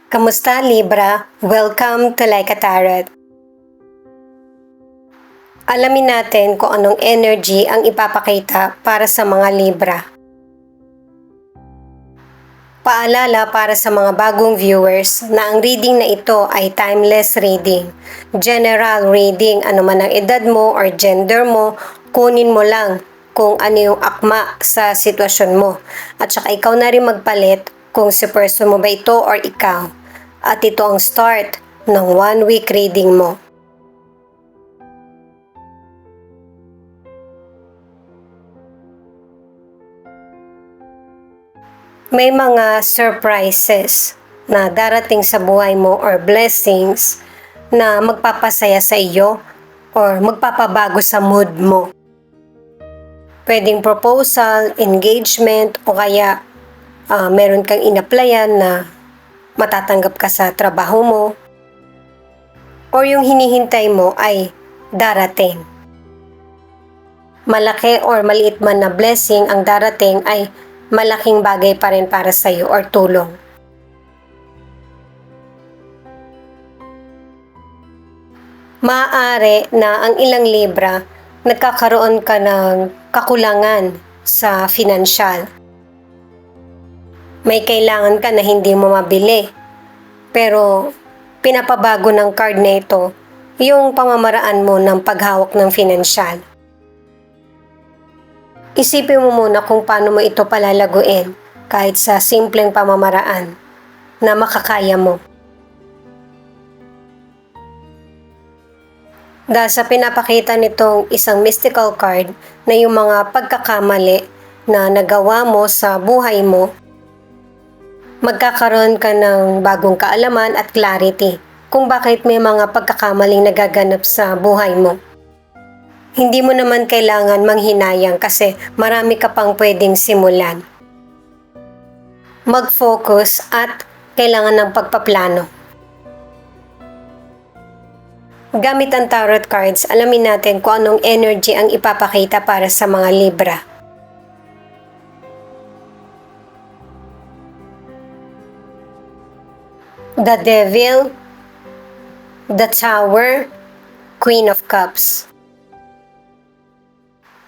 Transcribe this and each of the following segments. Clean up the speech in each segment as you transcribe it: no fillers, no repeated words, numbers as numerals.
Kamusta Libra? Welcome to Like a Tarot. Alamin natin kung anong energy ang ipapakita para sa mga Libra. Paalala para sa mga bagong viewers na ang reading na ito ay timeless reading. General reading, ano man ang edad mo or gender mo, kunin mo lang kung ano yung akma sa sitwasyon mo. At saka ikaw na rin magpalit kung si person mo ba ito or ikaw. At ito ang start ng 1 week reading mo. May mga surprises na darating sa buhay mo or blessings na magpapasaya sa iyo or magpapabago sa mood mo. Pwedeng proposal, engagement o kaya meron kang inaplayan na matatanggap ka sa trabaho mo or yung hinihintay mo ay darating. Malaki or maliit man na blessing ang darating ay malaking bagay pa rin para sa iyo or tulong. Maaari na ang ilang Libra nagkakaroon ka ng kakulangan sa financial. May kailangan ka na hindi mo mabili. Pero pinapabago ng card na ito yung pamamaraan mo ng paghawak ng financial. Isipin mo muna kung paano mo ito palalaguin kahit sa simpleng pamamaraan na makakaya mo. Dahil sa pinapakita nitong isang mystical card na yung mga pagkakamali na nagawa mo sa buhay mo, magkakaroon ka ng bagong kaalaman at clarity kung bakit may mga pagkakamaling nagaganap sa buhay mo. Hindi mo naman kailangan manghinayang kasi marami ka pang pwedeng simulan. Mag-focus at kailangan ng pagpaplano. Gamit ang tarot cards, alamin natin kung anong energy ang ipapakita para sa mga Libra. The Devil, the Tower, Queen of Cups.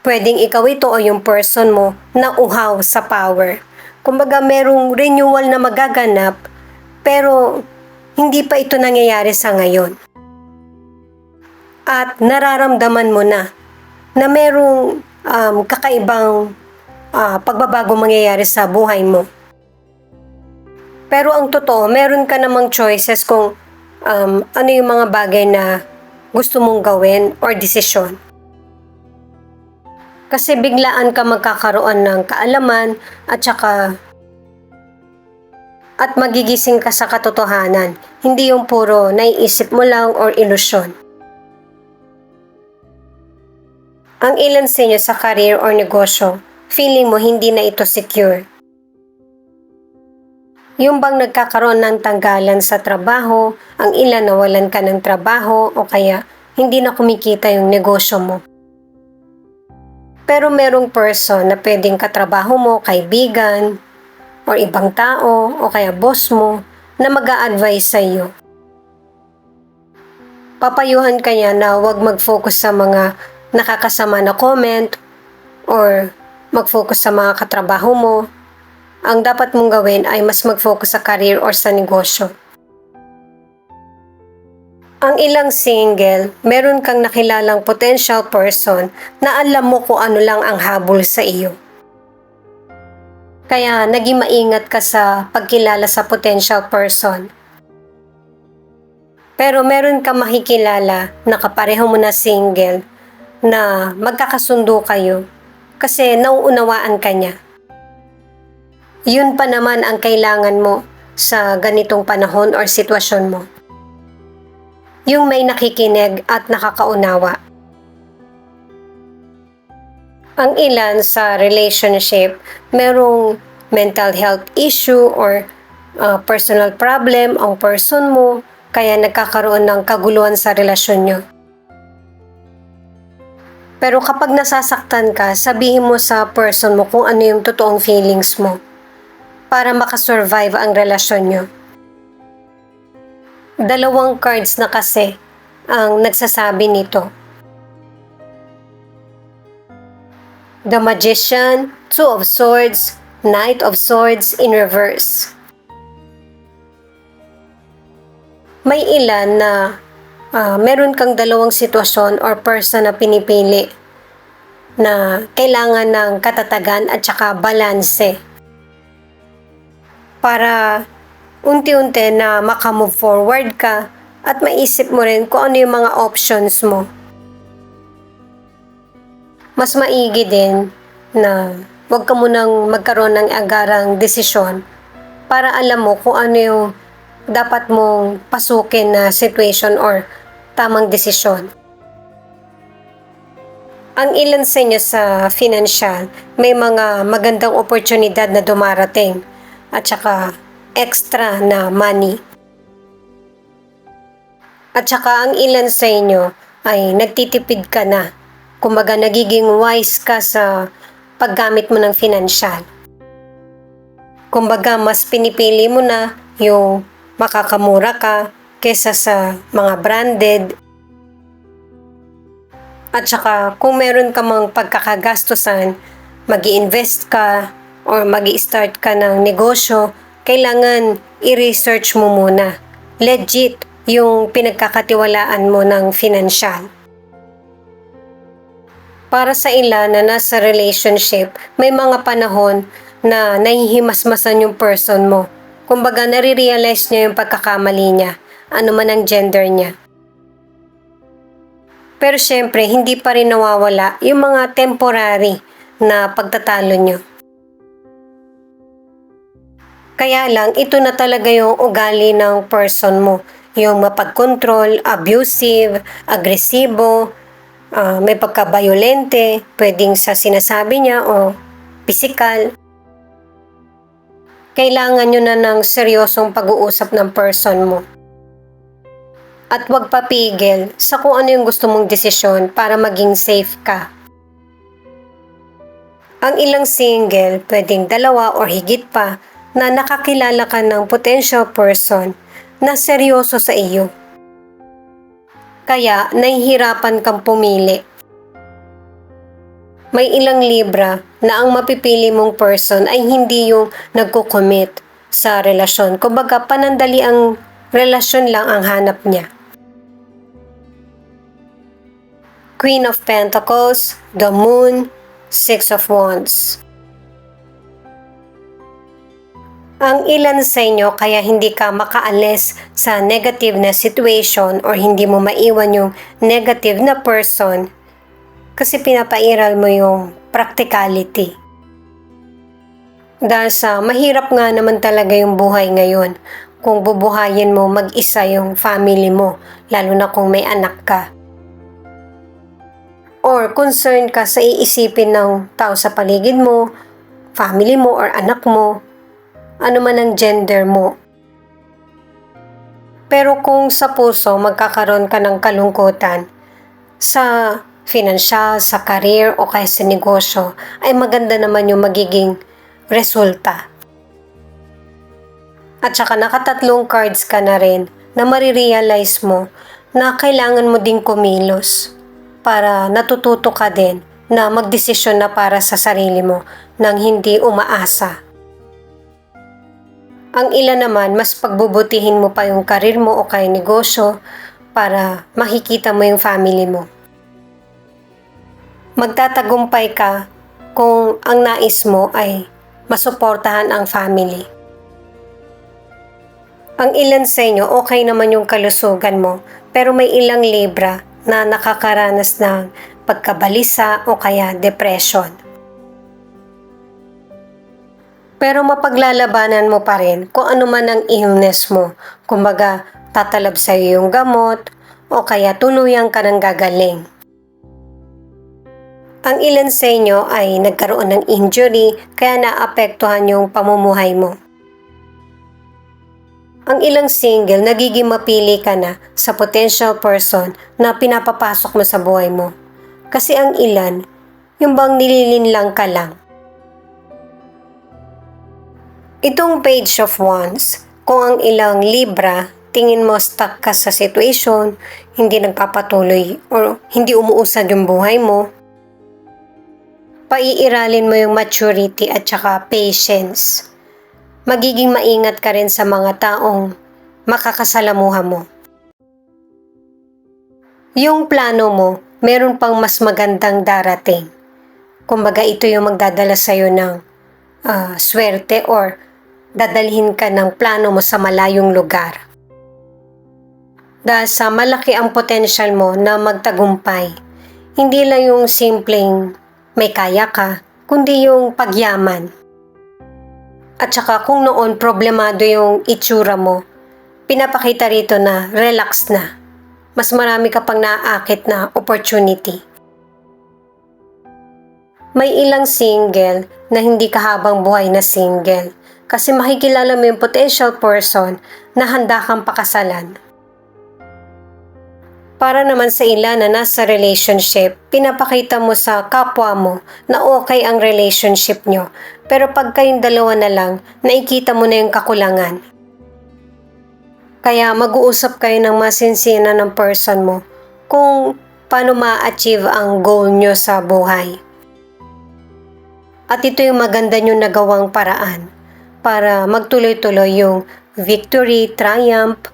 Pwedeng ikaw ito o yung person mo na uhaw sa power. Kumbaga merong renewal na magaganap pero hindi pa ito nangyayari sa ngayon. At nararamdaman mo na merong kakaibang pagbabago mangyayari sa buhay mo. Pero ang totoo, meron ka namang choices kung ano yung mga bagay na gusto mong gawin or desisyon. Kasi biglaan ka magkakaroon ng kaalaman at magigising ka sa katotohanan. Hindi yung puro naiisip mo lang or ilusyon. Ang ilan sa inyo sa career or negosyo, feeling mo hindi na ito secure. Yung bang nagkakaroon ng tanggalan sa trabaho, ang ilan nawalan ka ng trabaho o kaya hindi na kumikita yung negosyo mo. Pero merong person na pwedeng katrabaho mo, kaibigan, o ibang tao o kaya boss mo na mag-a-advise sa iyo. Papayuhan ka niya na huwag mag-focus sa mga nakakasama na comment or mag-focus sa mga katrabaho mo. Ang dapat mong gawin ay mas mag-focus sa career or sa negosyo. Ang ilang single, meron kang nakilalang potential person na alam mo kung ano lang ang habol sa iyo. Kaya naging maingat ka sa pagkilala sa potential person. Pero meron kang makikilala na kapareho mo na single na magkakasundo kayo kasi nauunawaan ka niya. Yun pa naman ang kailangan mo sa ganitong panahon or sitwasyon mo. Yung may nakikinig at nakakaunawa. Ang ilan sa relationship, merong mental health issue or personal problem ang person mo, kaya nagkakaroon ng kaguluhan sa relasyon nyo. Pero kapag nasasaktan ka, sabihin mo sa person mo kung ano yung totoong feelings mo para makasurvive ang relasyon nyo. Dalawang cards na kasi ang nagsasabi nito. The Magician, Two of Swords, Knight of Swords in reverse. May ilan na meron kang dalawang sitwasyon or person na pinipili na kailangan ng katatagan at saka balanse para unti-unti na makamove forward ka at maisip mo rin kung ano yung mga options mo. Mas maigi din na huwag ka munang magkaroon ng agarang desisyon para alam mo kung ano yung dapat mong pasukin na situation or tamang desisyon. Ang ilan sa inyo sa financial, may mga magandang oportunidad na dumarating at saka extra na money. At saka ang ilan sa inyo ay nagtitipid ka na. Kumbaga nagiging wise ka sa paggamit mo ng financial. Kumbaga mas pinipili mo na yung makakamura ka kesa sa mga branded. At saka kung meron ka mang pagkakagastusan, mag-i-invest ka or mag-i-start ka ng negosyo, kailangan i-research mo muna. Legit yung pinagkakatiwalaan mo ng financial. Para sa ilan na nasa relationship, may mga panahon na nahihimasmasan yung person mo. Kumbaga, nare-realize niya yung pagkakamali niya, ano man ang gender niya. Pero syempre, hindi pa rin nawawala yung mga temporary na pagtatalo niyo. Kaya lang, ito na talaga yung ugali ng person mo. Yung mapag-control, abusive, agresibo, may pagka-violente, pwedeng sa sinasabi niya o physical. Kailangan nyo na ng seryosong pag-uusap ng person mo. At huwag papigil sa kung ano yung gusto mong desisyon para maging safe ka. Ang ilang single, pwedeng dalawa o higit pa, na nakakilala ka ng potential person na seryoso sa iyo. Kaya nahihirapan kang pumili. May ilang Libra na ang mapipili mong person ay hindi yung nagko-commit sa relasyon. Kumbaga panandali ang relasyon lang ang hanap niya. Queen of Pentacles, the Moon, Six of Wands. Ang ilan sa inyo kaya hindi ka makaalis sa negative na situation or hindi mo maiwan yung negative na person kasi pinapairal mo yung practicality. Dahil sa mahirap nga naman talaga yung buhay ngayon kung bubuhayin mo mag-isa yung family mo, lalo na kung may anak ka. Or concern ka sa iisipin ng tao sa paligid mo, family mo or anak mo, ano man ang gender mo. Pero kung sa puso magkakaroon ka ng kalungkutan sa financial, sa career o kaya sa negosyo, ay maganda naman yung magiging resulta. At saka nakatatlong cards ka na rin na marirealize mo na kailangan mo ding kumilos para natututo ka din na magdesisyon na para sa sarili mo nang hindi umaasa. Ang ilan naman, mas pagbubutihin mo pa yung karir mo o kaya negosyo para makikita mo yung family mo. Magtatagumpay ka kung ang nais mo ay masuportahan ang family. Ang ilan sa inyo, okay naman yung kalusugan mo, pero may ilang Libra na nakakaranas ng pagkabalisa o kaya depression. Pero mapaglalabanan mo pa rin kung ano man ang illness mo. Kumbaga, tatalab sa iyo yung gamot o kaya tuluyang ka ng gagaling. Ang ilan sa inyo ay nagkaroon ng injury kaya naapektuhan yung pamumuhay mo. Ang ilang single, nagiging mapili ka na sa potential person na pinapapasok mo sa buhay mo. Kasi ang ilan, yung bang nililinlang ka lang. Itong Page of Wands, kung ang ilang Libra, tingin mo stuck ka sa situation, hindi nagpapatuloy or hindi umuusad yung buhay mo, paiiralin mo yung maturity at saka patience. Magiging maingat ka rin sa mga taong makakasalamuha mo. Yung plano mo, meron pang mas magandang darating. Kumbaga ito yung magdadala sa'yo ng swerte or dadalhin ka ng plano mo sa malayong lugar. Dahil sa malaki ang potential mo na magtagumpay, hindi lang yung simpleng may kaya ka, kundi yung pagyaman. At saka kung noon problemado yung itsura mo, pinapakita rito na relax na. Mas marami ka pang naaakit na opportunity. May ilang single na hindi kahabang buhay na single kasi makikilala mo yung potential person na handa kang pakasalan. Para naman sa ilan na nasa relationship, pinapakita mo sa kapwa mo na okay ang relationship nyo. Pero pag kayong dalawa na lang, nakikita mo na yung kakulangan. Kaya mag-uusap kayo ng masinsinan ng person mo kung paano ma-achieve ang goal nyo sa buhay. At ito yung maganda nyo nagawang paraan para magtuloy-tuloy yung victory, triumph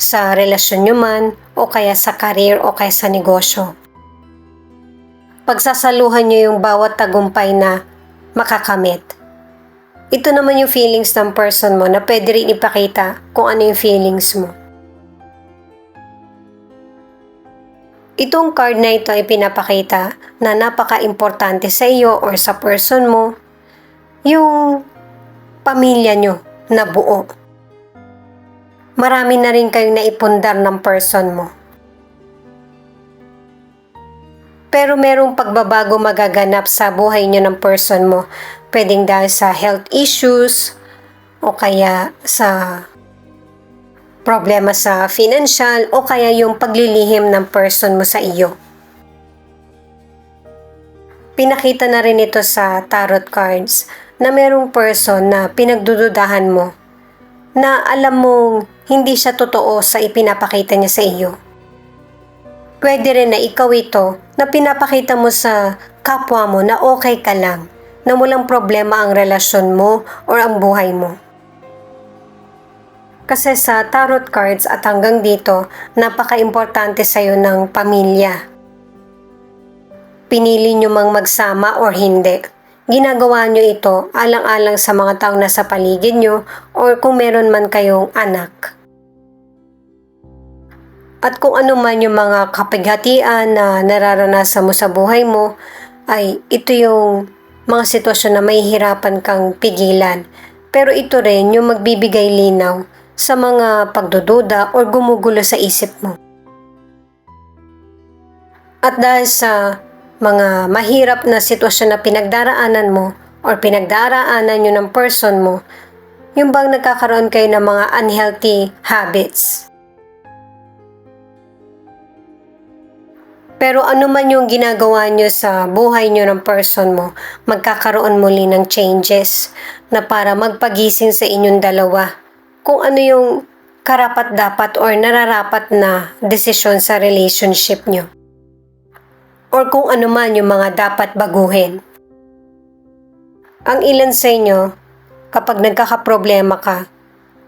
sa relasyon nyo man o kaya sa career o kaya sa negosyo. Pagsasaluhan nyo yung bawat tagumpay na makakamit. Ito naman yung feelings ng person mo na pwede rin ipakita kung ano yung feelings mo. Itong card na ito ay pinapakita na napaka-importante sa iyo or sa person mo yung pamilya nyo na buo. Marami na rin kayong naipundar ng person mo. Pero merong pagbabago magaganap sa buhay nyo ng person mo. Pwedeng dahil sa health issues o kaya sa problema sa financial o kaya yung paglilihim ng person mo sa iyo. Pinakita na rin ito sa tarot cards na merong person na pinagdududahan mo na alam mong hindi siya totoo sa ipinapakita niya sa iyo. Pwede rin na ikaw ito na pinapakita mo sa kapwa mo na okay ka lang, na walang problema ang relasyon mo o ang buhay mo. Kasi sa tarot cards at hanggang dito, napaka-importante sa'yo ng pamilya. Pinili nyo mang magsama or hindi. Ginagawa nyo ito alang-alang sa mga taong nasa paligid nyo or kung meron man kayong anak. At kung ano man yung mga kapighatian na nararanasan mo sa buhay mo, ay ito yung mga sitwasyon na mahihirapan kang pigilan. Pero ito rin yung magbibigay linaw sa mga pagdududa o gumugulo sa isip mo. At dahil sa mga mahirap na sitwasyon na pinagdaraanan mo or pinagdaraanan nyo ng person mo, yung bang nagkakaroon kayo ng mga unhealthy habits. Pero ano man yung ginagawa nyo sa buhay nyo ng person mo, magkakaroon muli ng changes na para magpagising sa inyong dalawa kung ano yung karapat-dapat or nararapat na desisyon sa relationship nyo. Or kung ano man yung mga dapat baguhin. Ang ilan sa inyo, kapag nagkakaproblema ka,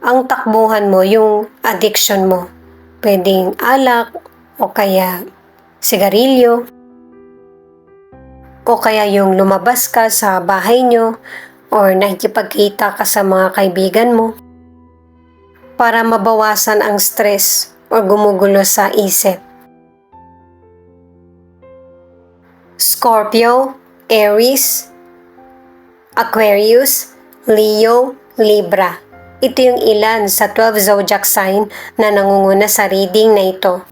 ang takbuhan mo yung addiction mo. Pwedeng alak o kaya sigarilyo o kaya yung lumabas ka sa bahay nyo or nakikipagkita ka sa mga kaibigan mo para mabawasan ang stress o gumugulo sa isip. Scorpio, Aries, Aquarius, Leo, Libra. Ito yung ilan sa 12 zodiac sign na nangunguna sa reading na ito.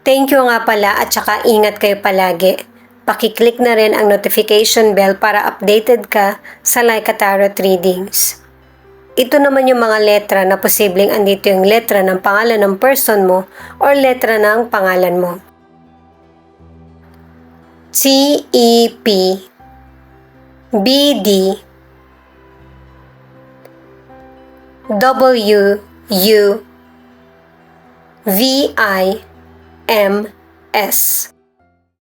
Thank you nga pala at saka ingat kayo palagi. Pakiclick na rin ang notification bell para updated ka sa Laika Tarot readings. Ito naman yung mga letra na posibleng andito yung letra ng pangalan ng person mo or letra ng pangalan mo. CEP, BD, WUVIMS.